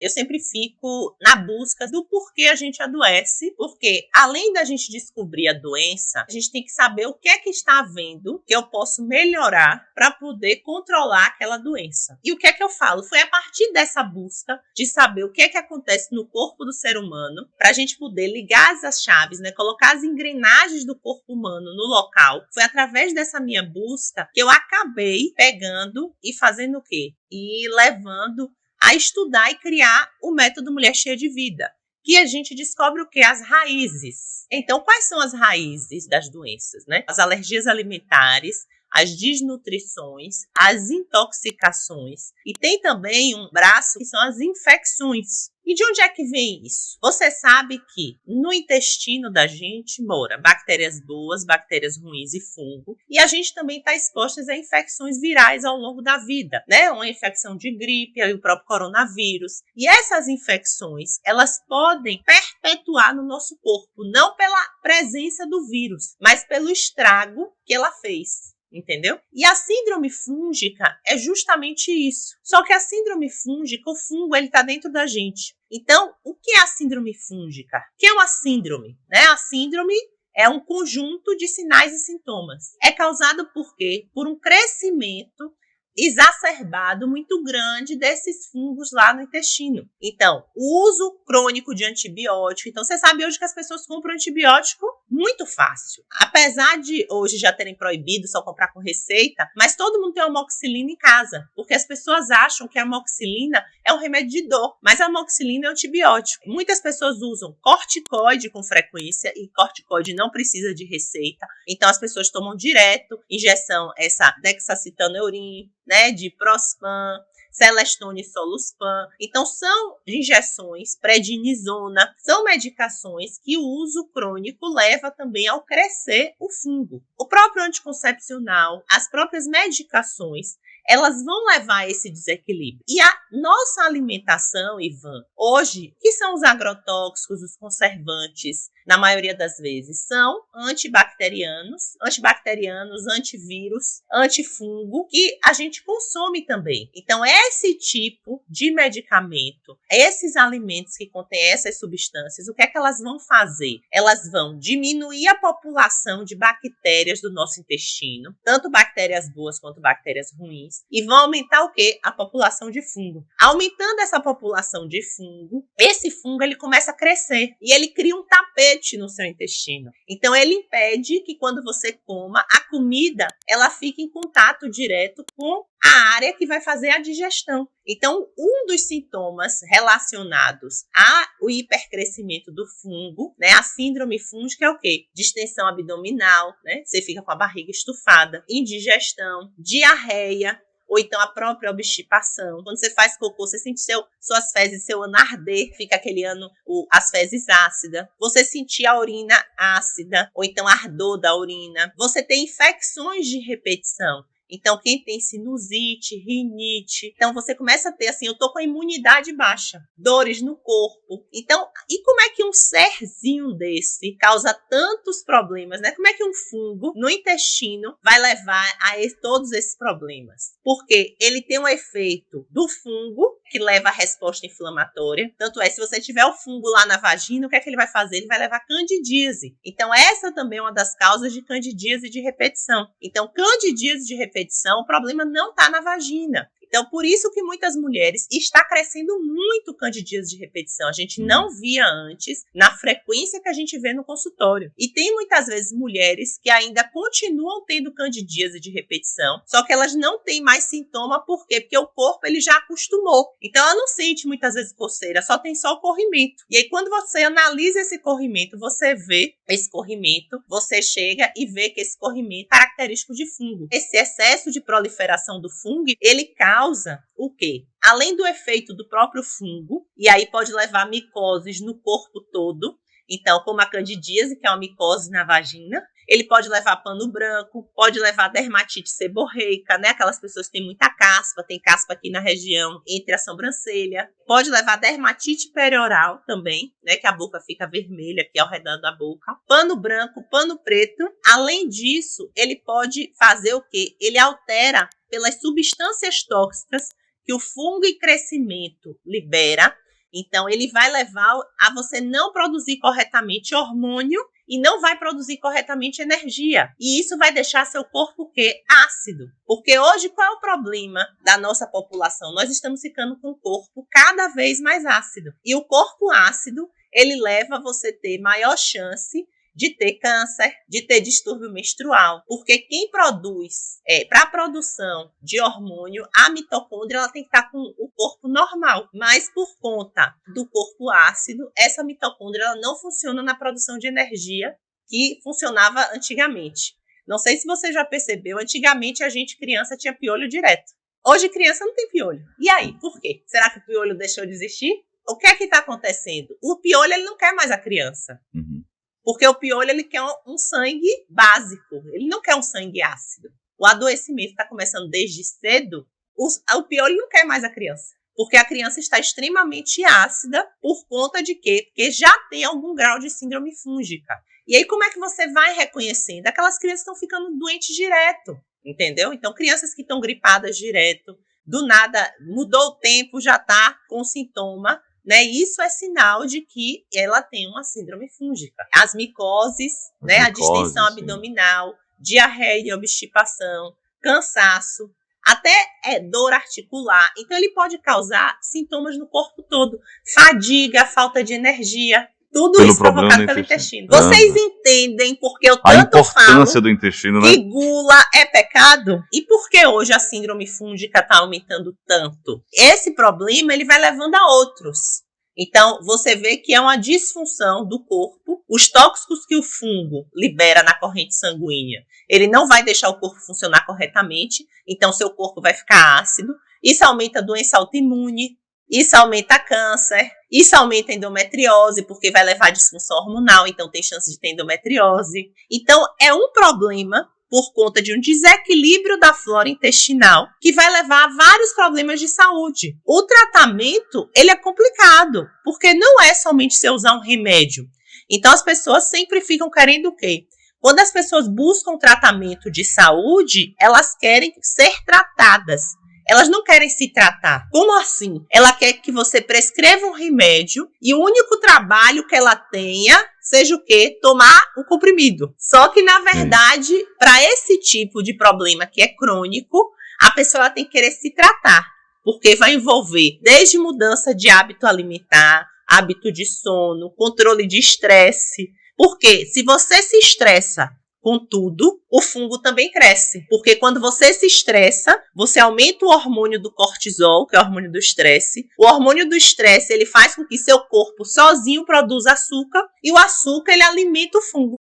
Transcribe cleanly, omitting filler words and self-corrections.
eu sempre fico na busca do porquê a gente adoece, porque além da gente descobrir a doença, a gente tem que saber o que é que está havendo que eu posso melhorar para poder controlar aquela doença. E o que é que eu falo? Foi a partir dessa busca de saber o que é que acontece no corpo do ser humano, para a gente poder ligar as chaves, né, colocar as engrenagens do corpo humano no local. Foi através dessa minha busca que eu acabei pegando e fazendo o quê? E levando a estudar e criar o método Mulher Cheia de Vida, que a gente descobre o quê? As raízes. Então, quais são as raízes das doenças, né? As alergias alimentares, as desnutrições, as intoxicações. E tem também um braço que são as infecções. E de onde é que vem isso? Você sabe que no intestino da gente mora bactérias boas, bactérias ruins e fungo. E a gente também está exposto a infecções virais ao longo da vida, né? Uma infecção de gripe, aí o próprio coronavírus. E essas infecções, elas podem perpetuar no nosso corpo, não pela presença do vírus, mas pelo estrago que ela fez. Entendeu? E a síndrome fúngica é justamente isso. Só que a síndrome fúngica, o fungo, ele está dentro da gente. Então, o que é a síndrome fúngica? O que é uma síndrome? Né? A síndrome é um conjunto de sinais e sintomas. É causado por quê? Por um crescimento exacerbado muito grande desses fungos lá no intestino. Então, o uso crônico de antibiótico. Então, você sabe hoje que as pessoas compram antibiótico muito fácil. Apesar de hoje já terem proibido só comprar com receita, mas todo mundo tem amoxicilina em casa, porque as pessoas acham que a amoxicilina é um remédio de dor, mas a amoxicilina é um antibiótico. Muitas pessoas usam corticoide com frequência e corticoide não precisa de receita. Então, as pessoas tomam direto injeção, essa dexacitaneurin, né, de Prospan, Celestone e Soluspan. Então, são injeções, prednisona, são medicações que o uso crônico leva também ao crescer o fungo. O próprio anticoncepcional, as próprias medicações, elas vão levar a esse desequilíbrio. E a nossa alimentação, Ivan, hoje, que são os agrotóxicos, os conservantes, na maioria das vezes, são antibacterianos, antivírus, antifungo, que a gente consome também. Então, esse tipo de medicamento, esses alimentos que contêm essas substâncias, o que é que elas vão fazer? Elas vão diminuir a população de bactérias do nosso intestino, tanto bactérias boas quanto bactérias ruins, e vão aumentar o quê? A população de fungo. Aumentando essa população de fungo, esse fungo ele começa a crescer e ele cria um tapete no seu intestino. Então, ele impede que quando você coma, a comida ela fique em contato direto com a área que vai fazer a digestão. Então, um dos sintomas relacionados ao hipercrescimento do fungo, né, a síndrome fúngica é o quê? Distensão abdominal, né? Você fica com a barriga estufada, indigestão, diarreia, ou então a própria obstipação. Quando você faz cocô, você sente suas fezes, seu ano arder, fica aquele ano, as fezes ácidas. Você sentir a urina ácida, ou então ardor da urina. Você tem infecções de repetição. Então, quem tem sinusite, rinite, então você começa a ter assim, eu tô com a imunidade baixa, dores no corpo. Então, e como é que um serzinho desse causa tantos problemas, né? Como é que um fungo no intestino vai levar a todos esses problemas? Porque ele tem um efeito do fungo, que leva a resposta inflamatória. Tanto se você tiver o fungo lá na vagina, o que é que ele vai fazer? Ele vai levar candidíase. Então, essa também é uma das causas de candidíase de repetição. Então, candidíase de repetição, o problema não está na vagina. Então, por isso que muitas mulheres está crescendo muito candidíase de repetição. A gente não via antes na frequência que a gente vê no consultório. E tem muitas vezes mulheres que ainda continuam tendo candidíase de repetição, só que elas não têm mais sintoma. Por quê? Porque o corpo ele já acostumou. Então, ela não sente muitas vezes coceira, só o corrimento. E aí, quando você analisa esse corrimento, você vê esse corrimento, você chega e vê que esse corrimento é característico de fungo. Esse excesso de proliferação do fungo, ele causa o quê? Além do efeito do próprio fungo, e aí pode levar micoses no corpo todo, então como a candidíase, que é uma micose na vagina, ele pode levar pano branco, pode levar dermatite seborreica, né? Aquelas pessoas que têm muita caspa, tem caspa aqui na região entre a sobrancelha. Pode levar dermatite perioral também, né? Que a boca fica vermelha aqui ao redor da boca. Pano branco, pano preto. Além disso, ele pode fazer o quê? Ele altera pelas substâncias tóxicas que o fungo em crescimento libera, Então, ele vai levar a você não produzir corretamente hormônio e não vai produzir corretamente energia. E isso vai deixar seu corpo o quê? Ácido. Porque hoje, qual é o problema da nossa população? Nós estamos ficando com o corpo cada vez mais ácido. E o corpo ácido, ele leva a você ter maior chance de ter câncer, de ter distúrbio menstrual, porque quem produz, para a produção de hormônio, a mitocôndria ela tem que estar com o corpo normal, mas por conta do corpo ácido, essa mitocôndria ela não funciona na produção de energia que funcionava antigamente. Não sei se você já percebeu, antigamente a gente criança tinha piolho direto. Hoje criança não tem piolho. E aí, por quê? Será que o piolho deixou de existir? O que é que está acontecendo? O piolho ele não quer mais a criança. Uhum. Porque o piolho ele quer um sangue básico, ele não quer um sangue ácido. O adoecimento está começando desde cedo, o piolho não quer mais a criança. Porque a criança está extremamente ácida por conta de quê? Porque já tem algum grau de síndrome fúngica. E aí como é que você vai reconhecendo? Aquelas crianças estão ficando doentes direto, entendeu? Então crianças que estão gripadas direto, do nada mudou o tempo, já está com sintoma, né? Isso é sinal de que ela tem uma síndrome fúngica. As micoses, né? A distensão abdominal, diarreia e obstipação, cansaço, até dor articular. Então, ele pode causar sintomas no corpo todo. Fadiga, falta de energia. Tudo isso provocado pelo intestino. Vocês entendem por que eu tanto falo do intestino, que gula é pecado? E por que hoje a síndrome fúngica está aumentando tanto? Esse problema ele vai levando a outros. Então, você vê que é uma disfunção do corpo. Os tóxicos que o fungo libera na corrente sanguínea, ele não vai deixar o corpo funcionar corretamente. Então, seu corpo vai ficar ácido. Isso aumenta a doença autoimune. Isso aumenta câncer, isso aumenta a endometriose, porque vai levar a disfunção hormonal, então tem chance de ter endometriose. Então, é um problema por conta de um desequilíbrio da flora intestinal que vai levar a vários problemas de saúde. O tratamento, ele é complicado, porque não é somente você usar um remédio. Então, as pessoas sempre ficam querendo o quê? Quando as pessoas buscam tratamento de saúde, elas querem ser tratadas. Elas não querem se tratar. Como assim? Ela quer que você prescreva um remédio e o único trabalho que ela tenha seja o quê? Tomar o comprimido. Só que, na verdade, para esse tipo de problema que é crônico, a pessoa ela tem que querer se tratar. Porque vai envolver desde mudança de hábito alimentar, hábito de sono, controle de estresse. Porque se você se estressa Contudo, o fungo também cresce, porque quando você se estressa, você aumenta o hormônio do cortisol, que é o hormônio do estresse. O hormônio do estresse, ele faz com que seu corpo sozinho produza açúcar, e o açúcar, ele alimenta o fungo.